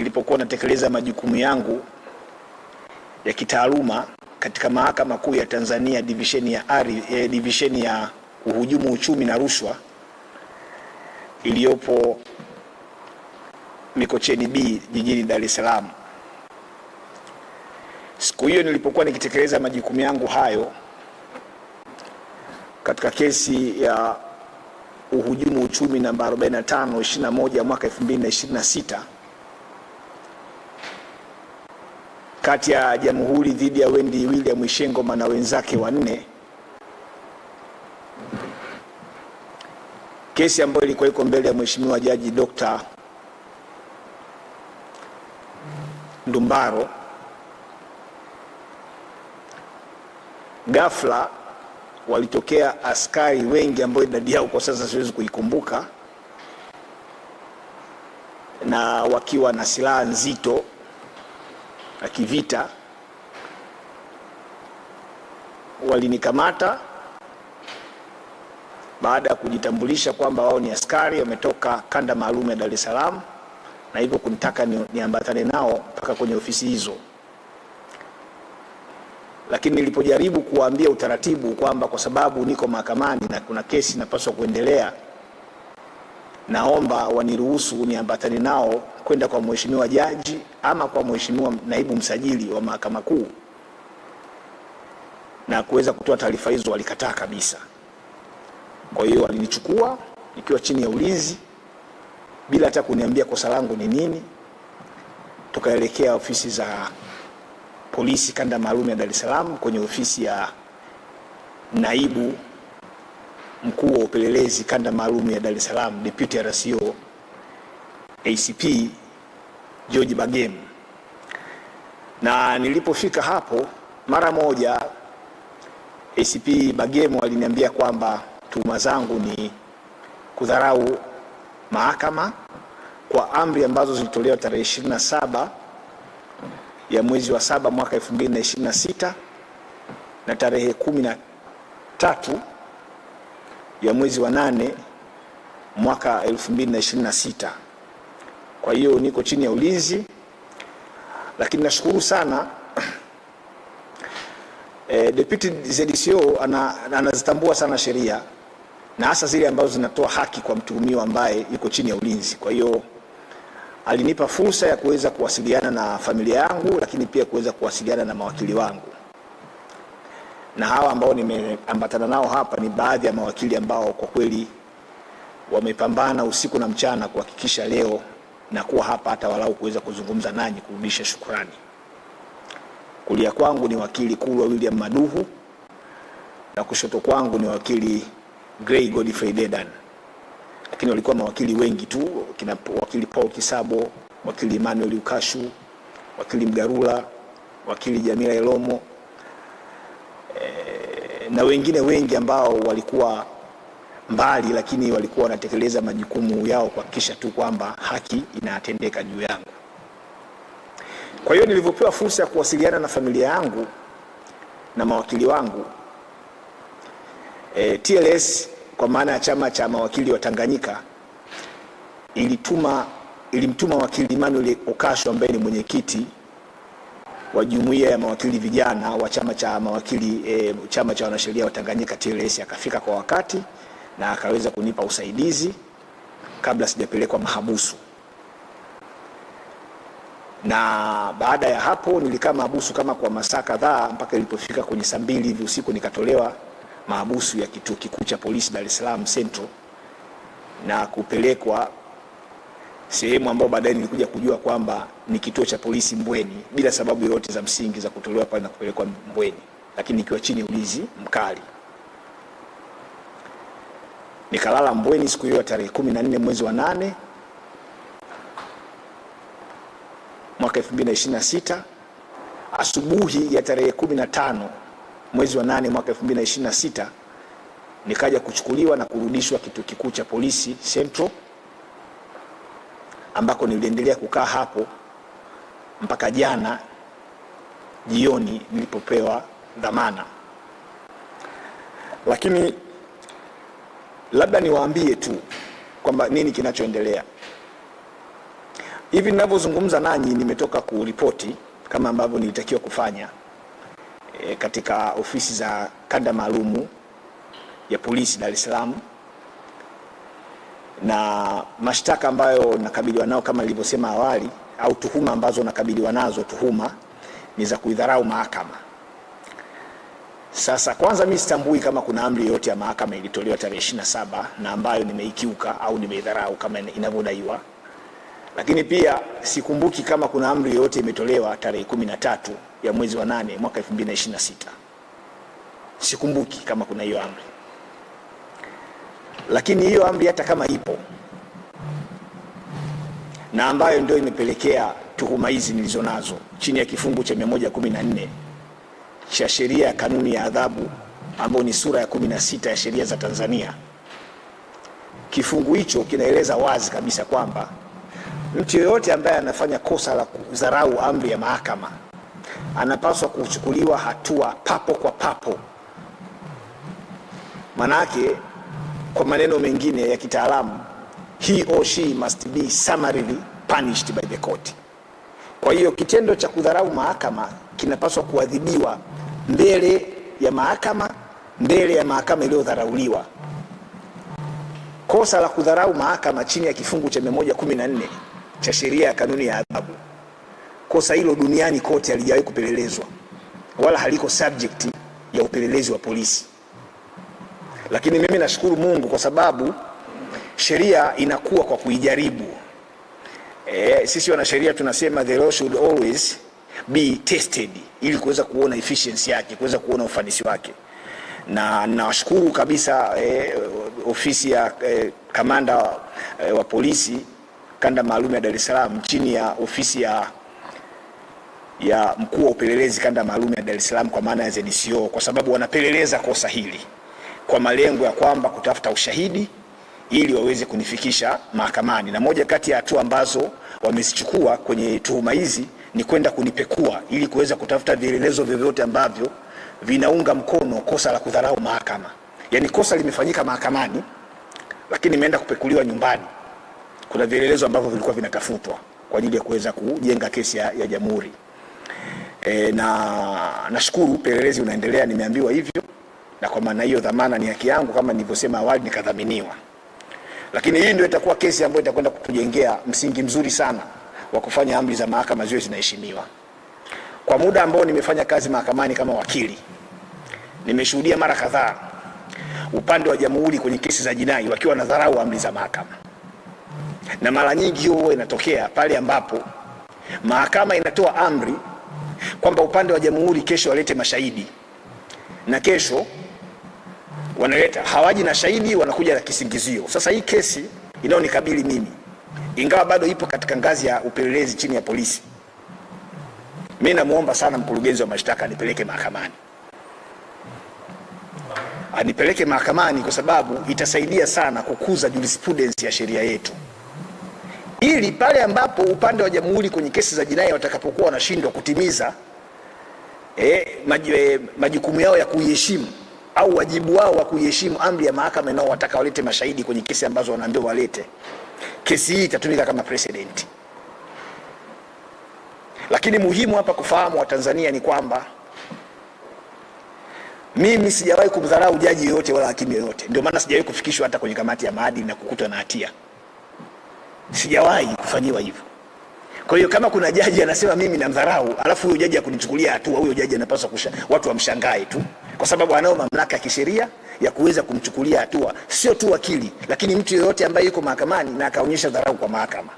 nilipokuwa natekeleza majukumu yangu ya kitaaluma katika Mahakama Kuu ya Tanzania division ya uhujumu uchumi na rushwa iliyopo Mikocheni B jijini Dar es Salaam. Siku hiyo nilipokuwa nikitekeleza majukumu yangu hayo katika kesi ya uhujumu uchumi namba 45/21 mwaka 2026 kati ya Jamhuri dhidi ya Wendy William Ishengoma na wenzake wanne, kesi ambayo ilikuwa iko mbele ya Mheshimiwa Jaji Dr. Ndumbaro, ghafla walitokea askari wengi ambao idadi yao kwa sasa siwezi kuikumbuka, na wakiwa na silaha nzito na kivita. Walinikamata baada ya kujitambulisha kwamba wao ni askari wametoka kanda maalum ya Dar es Salaam, na hivyo kunitaka niambatane nao mpaka kwenye ofisi hizo. Lakini nilipojaribu kuwaambia utaratibu kwamba kwa sababu niko mahakamani na kuna kesi inapaswa kuendelea, naomba waniruhusu niambatane nao kwenda kwa Mheshimiwa Jaji ama kwa Mheshimiwa Naibu Msajili wa Mahakama Kuu na kuweza kutoa taarifa hizo, walikataa kabisa. Kwa hiyo walinichukua nikiwa chini ya ulinzi bila hata kuniambia kosa langu ni nini. Tukaelekea ofisi za polisi kanda maalum ya Dar es Salaam, kwenye ofisi ya Naibu Mkuu wa Upelelezi kanda maalum ya Dar es Salaam, Deputy RCO ACP George Bagem. Na nilipofika hapo, mara moja ACP Bagem aliniambia kwamba tuhuma zangu ni kudharau mahakama kwa amri ambazo zilitolewa tarehe 27 ya mwezi wa 7 mwaka 2026 na tarehe 13 ya mwezi wa 8 mwaka 2026. Kwa hiyo niko chini ya ulinzi, lakini nashukuru sana Deputy ZCO anazitambua sana sheria na hasa zile ambazo zinatoa haki kwa mtuhumiwa ambaye yuko chini ya ulinzi. Kwa hiyo alinipa fursa ya kuweza kuwasiliana na familia yangu, lakini pia kuweza kuwasiliana na mawakili wangu. Na hawa ambao nimeambatana nao hapa ni baadhi ya mawakili ambao kwa kweli wamepambana usiku na mchana kuhakikisha leo na kuwa hapa hata walau kuweza kuzungumza nanyi, kurudisha shukrani. Kulia kwangu ni wakili Kulwa William Maduhu na kushoto kwangu ni wakili Gray Godfrey Dedan. Lakini walikuwa mawakili wengi tu, kina wakili Paul Kisabo, wakili Emmanuel Ukashu, wakili Mgarula, wakili Jamila Elomo, na wengine wengi ambao walikuwa mbali, lakini walikuwa wanatekeleza majukumu yao kuhakikisha tu kwamba haki inatendeka juu yangu. Kwa hiyo nilivyopewa fursa ya kuwasiliana na familia yangu na mawakili wangu, TLS kwa maana ya chama cha mawakili wa Tanganyika ilimtuma wakili Emmanuel Okasho ambaye ni mwenyekiti wa jumuiya ya mawakili vijana wa chama cha mawakili chama cha wanasheria wa Tanganyika TLS. Akafika kwa wakati na akaweza kunipa usaidizi kabla sijapelekwa mahabusu. Na baada ya hapo nilikaa mahabusu kama kwa masaa kadhaa mpaka ilipofika kwenye saa 2 hivi usiku nikatolewa mahabusu ya kituo kikuu cha polisi Dar es Salaam Central na kupelekwa sehemu ambayo baadaye nilikuja kujua kwamba ni kituo cha polisi Mbweni, bila sababu yoyote za msingi za kutolewa pale na kupelekwa Mbweni, lakini nikiwa chini ya ulinzi mkali. Nikalala Mbweni siku hiyo tarehe 14 mwezi wa 8 mwaka 2026. Asubuhi ya tarehe 15 mwezi wa 8 mwaka 2026 nikaja kuchukuliwa na kurudishwa kituo kikuu cha polisi Central, ambako niliendelea kukaa hapo mpaka jana jioni nilipopewa dhamana. Lakini labda niwaambie tu kwamba nini kinachoendelea. Hivi ninavyozungumza nanyi nimetoka kuripoti kama ambavyo nilitakiwa kufanya katika ofisi za kanda maalumu ya polisi Dar es Salaam, na mashtaka ambayo nakabiliwa nao kama nilivyosema awali, au tuhuma ambazo nakabiliwa nazo, tuhuma ni za kuidharau mahakama. Sasa kwanza mimi sitambui kama kuna amri yote ya mahakama ilitolewa tarehe 27 na ambayo nimeikiuka au nimeidharau kama inavyodaiwa. Lakini pia sikumbuki kama kuna amri yote imetolewa tarehe 13 ya mwezi wa 8 mwaka 2026. Sikumbuki kama kuna hiyo amri. Lakini hiyo amri hata kama ipo, na ambayo ndio imepelekea tuhuma hizi nilizonazo chini ya kifungu cha 114 cha sheria ya kanuni ya adhabu, ambayo ni sura ya 16 ya sheria za Tanzania. Kifungu hicho kinaeleza wazi kabisa kwamba mtu yeyote ambaye anafanya kosa la kudharau amri ya mahakama anapaswa kuchukuliwa hatua papo kwa papo. Manake kwa maneno mengine ya kitaalamu, he or she must be summarily punished by the court. Kwa hiyo kitendo cha kudharau mahakama kinapaswa kuadhibiwa mbele ya mahakama iliyodharauliwa. Kosa la kudharau mahakama chini ya kifungu cha 114 cha sheria ya kanuni ya adhabu, kosa hilo duniani kote halijawahi kupelelezwa wala haliko subject ya upelelezi wa polisi. Lakini mimi nashukuru Mungu kwa sababu sheria inakuwa kwa kuijaribu. Sisi wana sheria tunasema the law should always be tested, ili kuweza kuona efficiency yake, kuweza kuona ufanisi wake. Na nawashukuru kabisa ofisi ya kamanda wa polisi kanda maalum ya Dar es Salaam chini ya ofisi ya mkuu wa upelelezi kanda maalum ya Dar es Salaam kwa maana ya ZDCO, kwa sababu wanapeleleza kosa hili kwa malengo ya kwamba kutafuta ushahidi ili waweze kunifikisha mahakamani. Na moja kati ya hatua ambazo wamezichukua kwenye tuhuma hizi ni kwenda kunipekua ili kuweza kutafuta vielelezo vyovyote ambavyo vinaunga mkono kosa la kudharau mahakama. Yaani kosa limefanyika mahakamani lakini imeenda kupekuliwa nyumbani. Kuna vielelezo ambavyo vilikuwa vinatafutwa kwa ajili ya kuweza kujenga kesi ya jamhuri. Na nashukuru upelelezi unaendelea, nimeambiwa hivyo, na kwa maana hiyo dhamana ni haki yangu kama nilivyosema awali, nikadhaminiwa. Lakini hii ndio itakuwa kesi ambayo itakwenda kutujengea msingi mzuri sana wa kufanya amri za mahakama ziwe zinaheshimiwa. Kwa muda ambao nimefanya kazi mahakamani kama wakili, nimeshuhudia mara kadhaa upande wa jamhuri kwenye kesi za jinai wakiwa na dharau amri za mahakama. Na mara nyingi hiyo inatokea pale ambapo mahakama inatoa amri kwamba upande wa jamhuri kesho walete mashahidi, na kesho wanaleta hawaji na shahidi, wanakuja na kisingizio. Sasa hii kesi inayonikabili mimi, ingawa bado ipo katika ngazi ya upelelezi chini ya polisi, mimi namuomba sana mkurugenzi wa mashtaka anipeleke mahakamani. Anipeleke mahakamani kwa sababu itasaidia sana kukuza jurisprudence ya sheria yetu, ili pale ambapo upande wa jamhuri kwenye kesi za jinai watakapokuwa wanashindwa kutimiza majukumu yao ya kuiheshimu au wajibu wao wa kuiheshimu amri ya mahakama nao wataka walete mashahidi kwenye kesi ambazo wanaambiwa walete, kesi hii itatumika kama precedent. Lakini muhimu hapa kufahamu wa Tanzania ni kwamba mimi sijawahi kumdharau jaji yoyote wala hakimu yoyote. Ndio maana sijawahi kufikishwa hata kwenye kamati ya maadili na kukutwa na hatia. Sijawahi kufanyiwa hivyo. Kwa hiyo kama kuna jaji anasema mimi namdharau, alafu huyo jaji akunichukulia hatua, huyo jaji anapaswa watu wamshangae tu, kwa sababu anao mamlaka ya kisheria ya kuweza kumchukulia hatua, sio tu wakili, lakini mtu yeyote ambaye yuko mahakamani na akaonyesha dharau kwa mahakama.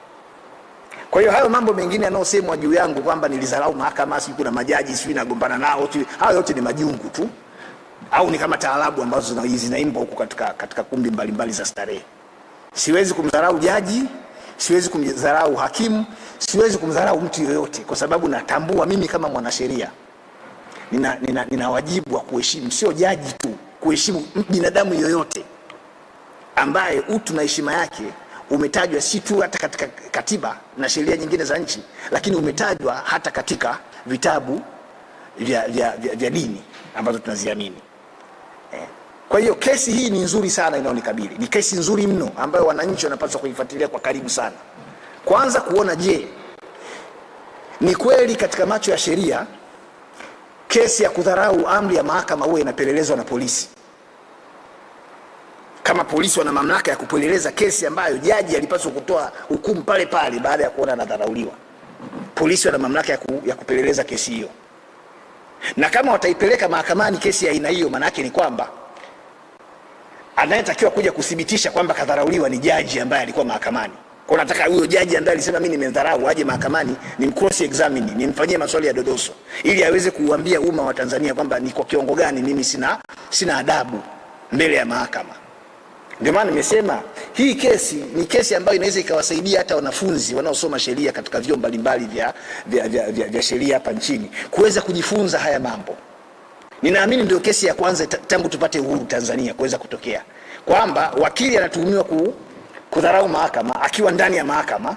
Kwa hiyo hayo mambo mengine yanayosemwa juu yangu kwamba nilidharau mahakama, si kuna majaji sio nagombana nao, hayo yote ni majungu tu, au ni kama taarabu ambazo zinaimba huko katika kumbi mbalimbali za starehe. Siwezi kumdharau jaji, siwezi kumdharau hakimu, siwezi kumdharau mtu yoyote, kwa sababu natambua mimi kama mwanasheria nina wajibu wa kuheshimu, sio jaji tu, kuheshimu binadamu yoyote ambaye utu na heshima yake umetajwa si tu hata katika katiba na sheria nyingine za nchi, lakini umetajwa hata katika vitabu vya dini ambazo tunaziamini. Kwa hiyo kesi hii ni nzuri sana inayonikabili. Ni kesi nzuri mno ambayo wananchi wanapaswa kuifuatilia kwa karibu sana. Kwanza kuona, je, ni kweli katika macho ya sheria kesi ya kudharau amri ya mahakama huwa inapelelezwa na polisi? Kama polisi wana mamlaka ya kupeleleza kesi ambayo jaji alipaswa kutoa hukumu pale pale baada ya kuona anadharauliwa, polisi wana mamlaka ya kupeleleza kesi hiyo. Na kama wataipeleka mahakamani kesi ya aina hiyo, maana yake ni kwamba anayetakiwa kuja kuthibitisha kwamba kadharauliwa ni jaji ambaye alikuwa mahakamani. Kwa nataka huyo jaji ambaye alisema mimi nimedharau aje mahakamani, ni cross examine, nimfanyie maswali ya dodoso ili aweze kuambia umma wa Tanzania kwamba ni kwa kiwango gani mimi sina adabu mbele ya mahakama. Ndio maana nimesema hii kesi ni kesi ambayo inaweza ikawasaidia hata wanafunzi wanaosoma sheria katika vyuo mbalimbali vya sheria hapa nchini kuweza kujifunza haya mambo. Ninaamini ndio kesi ya kwanza tangu tupate uhuru Tanzania kuweza kutokea kwamba wakili anatuhumiwa kudharau mahakama akiwa ndani ya mahakama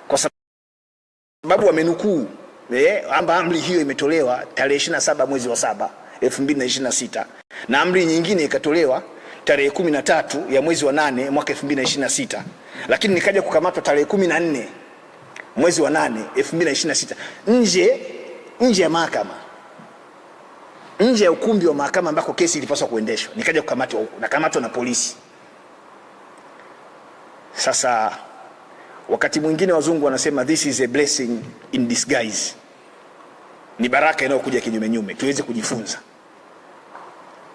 kwa sababu wamenukuu kwamba amri hiyo imetolewa tarehe 27 mwezi wa 7 2026 na amri nyingine ikatolewa tarehe 13 ya mwezi wa 8 mwaka 2026, lakini nikaja kukamatwa tarehe 14 mwezi wa 8 2026 nje ya mahakama, nje ya ukumbi wa mahakama ambako kesi ilipaswa kuendeshwa. Nikaja kukamatwa huko, nakamatwa na polisi. Sasa wakati mwingine wazungu wanasema this is a blessing in disguise, ni baraka inayokuja kinyume tuweze kujifunza.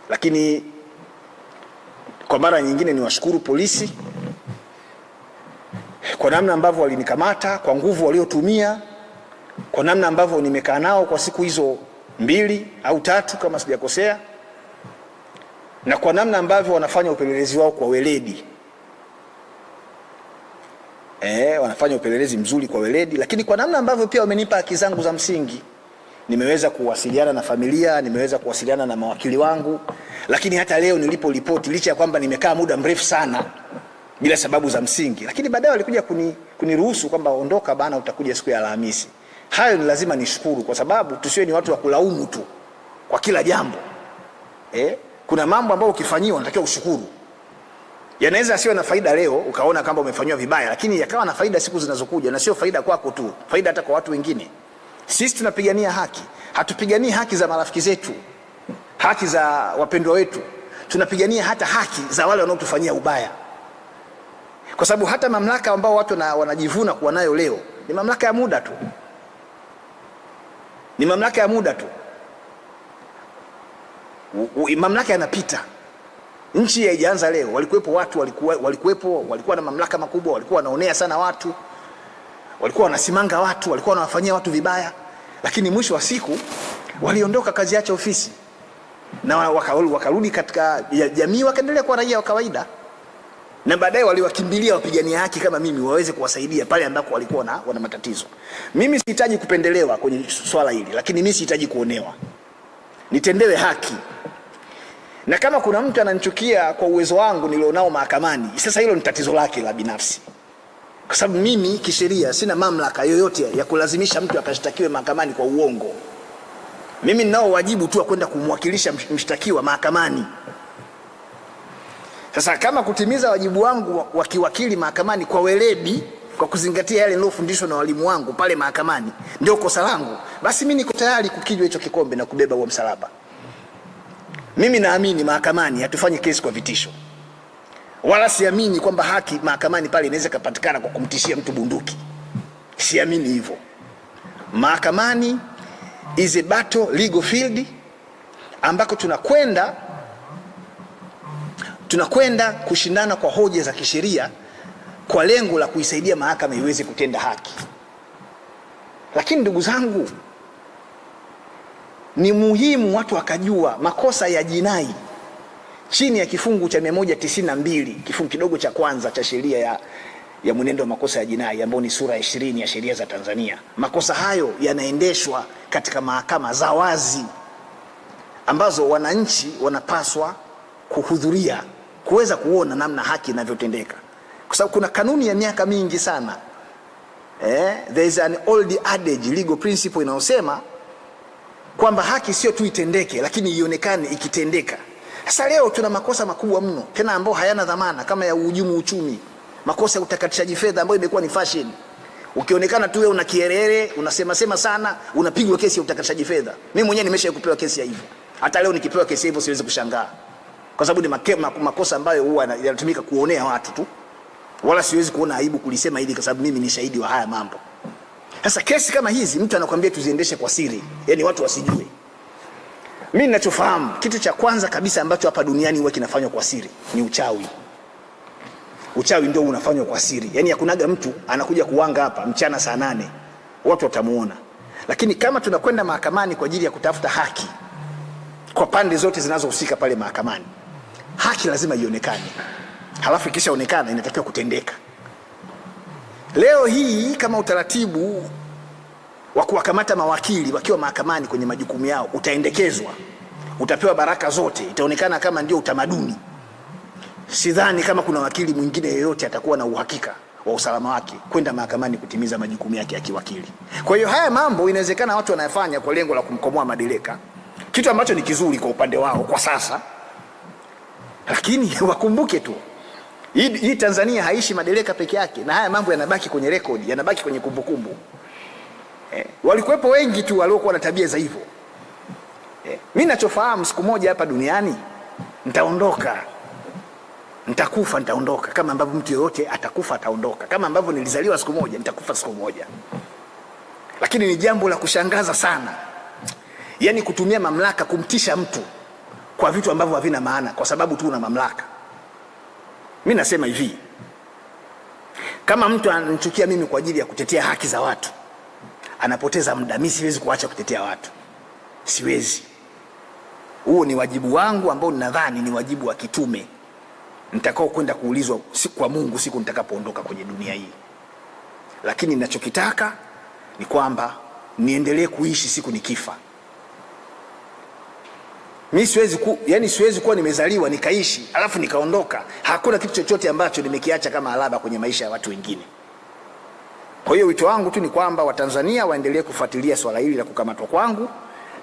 Lakini kwa mara nyingine niwashukuru polisi kwa namna ambavyo walinikamata, kwa nguvu waliotumia, kwa namna ambavyo nimekaa nao kwa siku hizo 2 au 3 kama sijakosea, na kwa namna ambavyo wanafanya upelelezi wao kwa weledi. Wanafanya upelelezi mzuri kwa weledi, lakini kwa namna ambavyo pia wamenipa haki zangu za msingi. Nimeweza kuwasiliana na familia, nimeweza kuwasiliana na mawakili wangu, lakini hata leo niliporipoti, licha ya kwamba nimekaa muda mrefu sana bila sababu za msingi, lakini baadaye walikuja kuniruhusu kwamba ondoka bana, utakuja siku ya Alhamisi. Hayo ni lazima nishukuru, kwa sababu tusiwe ni watu wa kulaumu tu kwa kila jambo. Kuna mambo ambayo ukifanyiwa unatakiwa ushukuru. Yanaweza asiwe na faida leo ukaona kama umefanywa vibaya, lakini yakawa na faida siku zinazokuja, na sio faida kwako tu, faida hata kwa watu wengine. Sisi tunapigania haki, hatupiganii haki za marafiki zetu, haki za wapendwa wetu, tunapigania hata haki za wale wanaotufanyia ubaya. Kwa sababu hata mamlaka ambao watu wanajivuna kuwa nayo leo ni mamlaka ya muda tu. Ni mamlaka ya muda tu. Mamlaka yanapita. Nchi haijaanza leo. Walikuwepo watu walikuwa na mamlaka makubwa, walikuwa wanaonea sana watu, walikuwa wanasimanga watu, walikuwa wanawafanyia watu vibaya, lakini mwisho wa siku waliondoka, kazi yake ofisi, na wakarudi katika jamii, wakaendelea kuwa raia wa kawaida, na baadaye waliwakimbilia wapigania haki kama mimi waweze kuwasaidia pale ambako walikuwa wana matatizo. Mimi sihitaji kupendelewa kwenye swala hili, lakini mimi sihitaji kuonewa, nitendewe haki. Na kama kuna mtu ananichukia kwa uwezo wangu nilionao mahakamani, sasa hilo ni tatizo lake la binafsi, kwa sababu mimi kisheria sina mamlaka yoyote ya kulazimisha mtu akashtakiwe mahakamani kwa uongo. Mimi ninao wajibu tu wa kwenda kumwakilisha mshtakiwa mahakamani. Sasa kama kutimiza wajibu wangu wa kiwakili mahakamani kwa weledi, kwa kuzingatia yale nilofundishwa na walimu wangu pale mahakamani, ndio kosa langu, basi mimi niko tayari kukijwa hicho kikombe na kubeba huo msalaba. Mimi naamini mahakamani hatufanyi kesi kwa vitisho, wala siamini kwamba haki mahakamani pale inaweza kupatikana kwa kumtishia mtu bunduki. Siamini hivyo. Mahakamani is a battle legal field ambako tunakwenda kushindana kwa hoja za kisheria kwa lengo la kuisaidia mahakama iweze kutenda haki. Lakini ndugu zangu, ni muhimu watu wakajua makosa ya jinai chini ya kifungu cha 192 kifungu kidogo cha kwanza cha sheria ya mwenendo wa makosa ya jinai, ambayo ni sura ya 20 ya sheria za Tanzania. Makosa hayo yanaendeshwa katika mahakama za wazi ambazo wananchi wanapaswa kuhudhuria kuweza kuona namna haki inavyotendeka, kwa sababu kuna kanuni ya miaka mingi sana. There is an old adage, legal principle, inayosema kwamba haki sio tu itendeke, lakini ionekane ikitendeka. Sasa leo tuna makosa makubwa mno tena ambao hayana dhamana, kama ya uhujumu uchumi, makosa ya utakatishaji fedha ambayo imekuwa ni fashion. Ukionekana tu wewe una kierere, unasema sana, unapigwa kesi ya utakatishaji fedha. Mimi mwenyewe nimeshakupewa kesi ya hivyo. Hata leo nikipewa kesi hivyo siwezi kushangaa. Kwa sababu ni makosa ambayo huwa yanatumika kuonea watu tu. Wala siwezi kuona aibu kulisema hili kwa sababu mimi ni shahidi wa haya mambo. Sasa kesi kama hizi mtu anakuambia tuziendeshe kwa siri, yani watu wasijue. Mimi ninachofahamu kitu cha kwanza kabisa ambacho hapa duniani huwa kinafanywa kwa siri ni uchawi. Uchawi ndio unafanywa kwa siri. Yani hakunaga mtu anakuja kuwanga hapa mchana saa 8 watu watamuona. Lakini kama tunakwenda mahakamani kwa ajili ya kutafuta haki kwa pande zote zinazohusika pale mahakamani, haki lazima ionekane. Halafu ikishaonekana inatakiwa kutendeka. Leo hii kama utaratibu wa kuwakamata mawakili wakiwa mahakamani kwenye majukumu yao utaendekezwa, utapewa baraka zote, itaonekana kama ndio utamaduni, sidhani kama kuna wakili mwingine yeyote atakuwa na uhakika wa usalama wake kwenda mahakamani kutimiza majukumu yake ya kiwakili. Kwa hiyo haya mambo inawezekana watu wanayafanya kwa lengo la kumkomoa madereka, kitu ambacho ni kizuri kwa upande wao kwa sasa, lakini wakumbuke tu hii Tanzania haishi madereka peke yake, na haya mambo yanabaki kwenye rekodi, yanabaki kwenye kumbukumbu. Walikuwepo wengi tu waliokuwa na tabia za hivyo. Mimi ninachofahamu, siku moja hapa duniani nitaondoka, nitakufa, nitaondoka, kama ambavyo mtu yoyote atakufa ataondoka, kama ambavyo nilizaliwa siku moja nitakufa siku moja. Lakini ni jambo la kushangaza sana, yani kutumia mamlaka kumtisha mtu kwa vitu ambavyo havina maana kwa sababu tu una mamlaka. Mimi nasema hivi, kama mtu ananichukia mimi kwa ajili ya kutetea haki za watu, anapoteza muda. Mimi siwezi kuacha kutetea watu, siwezi. Huo ni wajibu wangu ambao ninadhani ni wajibu wa kitume nitakao kwenda kuulizwa kwa Mungu siku nitakapoondoka kwenye dunia hii. Lakini ninachokitaka ni kwamba niendelee kuishi siku nikifa. Mimi siwezi kuwa nimezaliwa nikaishi alafu nikaondoka. Hakuna kitu chochote ambacho nimekiacha kama alama kwenye maisha ya watu wengine. Kwa hiyo wito wangu tu ni kwamba Watanzania waendelee kufuatilia swala hili la kukamatwa kwangu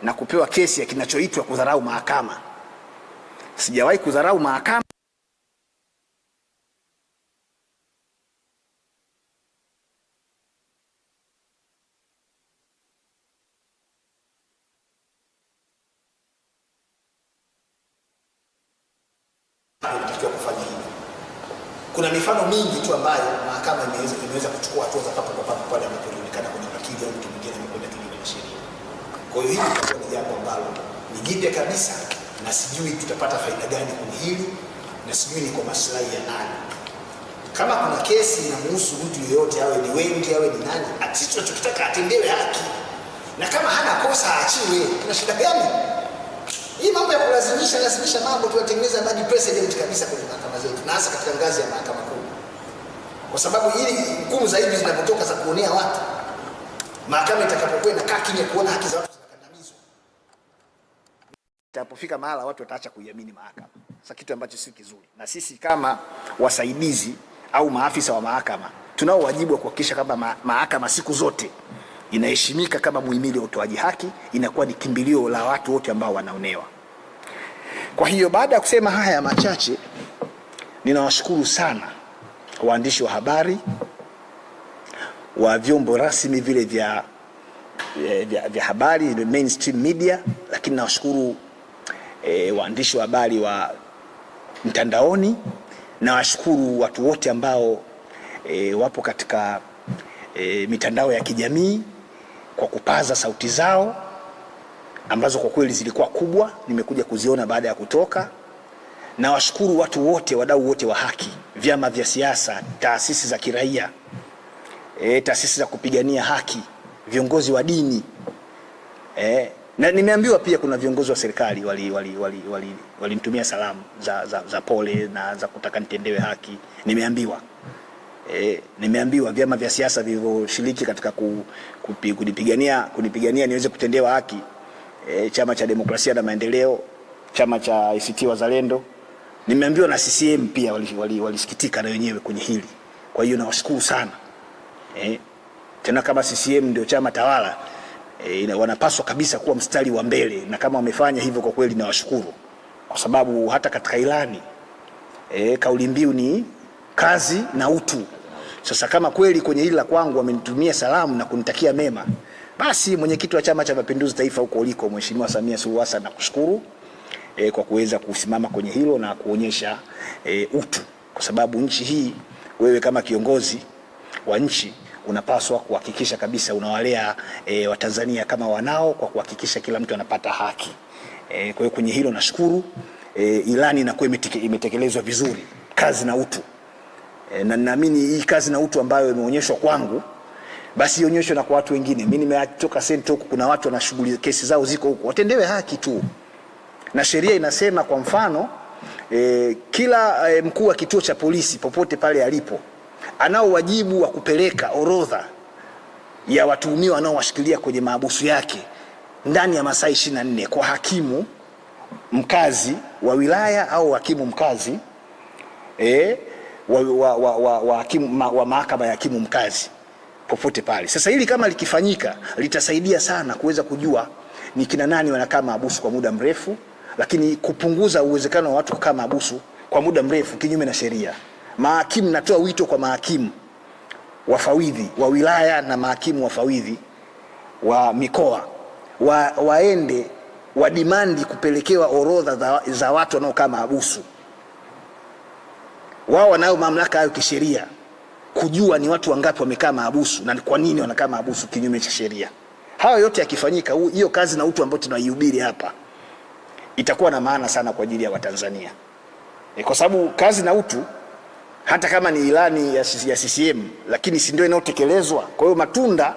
na kupewa kesi ya kinachoitwa kudharau mahakama. Sijawahi kudharau mahakama. Kuna mifano mingi tu ambayo mahakama imeweza kuchukua hatua za papo kwa papo pale ambapo ilionekana kuna wakili au mtu mwingine amekwenda kinyume na sheria. Kwa hiyo hili ni jambo ambalo ni jipya kabisa, na sijui tutapata faida gani kwenye hili, na sijui ni kwa maslahi ya nani. Kama kuna kesi inamhusu mtu yeyote, awe ni wengi awe ni nani, sisi tunachotaka atendewe haki, na kama hana kosa aachiwe. Kuna shida gani? Hii mambo ya kulazimisha mambo tuwatengeneza bad precedent kabisa kwenye mahakama zetu, na hasa katika ngazi ya mahakama kuu. Kwa sababu hili hukumu za hivi zinapotoka za kuonea watu, mahakama itakapokuwa inakaa kimya kuona haki za watu zinakandamizwa, itapofika mahala watu wataacha kuiamini mahakama. Sasa kitu ambacho si kizuri. Na sisi kama wasaidizi au maafisa wa mahakama tunao wajibu wa kuhakikisha kama mahakama siku zote inaheshimika kama muhimili wa utoaji haki, inakuwa ni kimbilio la watu wote ambao wanaonewa. Kwa hiyo baada ya kusema haya machache, ninawashukuru sana waandishi wa habari wa vyombo rasmi vile vya habari, the mainstream media, lakini nawashukuru waandishi wa habari wa mtandaoni, na washukuru watu wote ambao wapo katika mitandao ya kijamii kwa kupaza sauti zao ambazo kwa kweli zilikuwa kubwa, nimekuja kuziona baada ya kutoka. Na washukuru watu wote, wadau wote wa haki, vyama vya siasa, taasisi za kiraia, taasisi za kupigania haki, viongozi wa dini. Na nimeambiwa pia kuna viongozi wa serikali walinitumia salamu za pole na za kutaka nitendewe haki. Nimeambiwa vyama vya siasa vilivyoshiriki katika kunipigania niweze kutendewa haki, Chama cha Demokrasia na Maendeleo, chama cha ACT Wazalendo, nimeambiwa na CCM pia walisikitika na wenyewe kwenye hili. Kwa hiyo nawashukuru sana. Tena kama CCM ndio chama tawala, wanapaswa kabisa kuwa mstari wa mbele, na kama wamefanya hivyo kwa kweli nawashukuru, kwa sababu hata katika ilani kauli mbiu ni kazi na utu. Sasa kama kweli kwenye hili la kwangu wamenitumia salamu na kunitakia mema, basi mwenyekiti wa Chama cha Mapinduzi Taifa huko uliko, Mheshimiwa Samia Suluhu Hassan, nakushukuru kwa kuweza kusimama kwenye hilo na kuonyesha utu, kwa sababu nchi hii, wewe kama kiongozi wa nchi unapaswa kuhakikisha kabisa unawalea Watanzania kama wanao, kwa kuhakikisha kila mtu anapata haki. Kwa hiyo kwenye hilo nashukuru. Ilani inakuwa imetekelezwa vizuri, kazi na utu. Na naamini hii kazi na utu ambayo imeonyeshwa kwangu, basi ionyeshwe na kwa watu wengine. Mimi nimetoka senta huko, kuna watu wanashughuli kesi zao ziko huko, watendewe haki tu. Na sheria inasema kwa mfano kila mkuu wa kituo cha polisi popote pale alipo anao wajibu wa kupeleka orodha ya watuhumiwa wanaowashikilia kwenye mahabusu yake ndani ya masaa 24 kwa hakimu mkazi wa wilaya au hakimu mkazi wa mahakama ya hakimu mkazi popote pale. Sasa hili kama likifanyika litasaidia sana kuweza kujua ni kina nani wanakaa mahabusu kwa muda mrefu, lakini kupunguza uwezekano wa watu kukaa mahabusu kwa muda mrefu kinyume na sheria. Mahakimu, natoa wito kwa mahakimu wafawidhi wa wilaya na mahakimu wafawidhi wa mikoa waende wadimandi kupelekewa orodha za watu wanaokaa mahabusu. Wao wanayo mamlaka hayo kisheria kujua ni watu wangapi wamekaa mahabusu na kwa nini wanakaa mahabusu kinyume cha sheria. Hayo yote yakifanyika, hiyo kazi na utu ambayo tunaihubiri hapa itakuwa na maana sana kwa ajili ya Watanzania. Kwa sababu kazi na utu, hata kama ni ilani ya CCM, lakini si ndio inayotekelezwa. Kwa hiyo matunda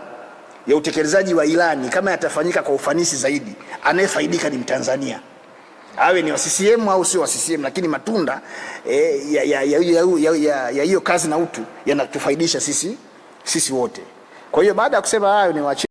ya utekelezaji wa ilani kama yatafanyika kwa ufanisi zaidi, anayefaidika ni Mtanzania, awe ni wa CCM au sio wa CCM, lakini matunda ya hiyo kazi na utu yanatufaidisha sisi wote. Kwa hiyo baada ya kusema hayo, ni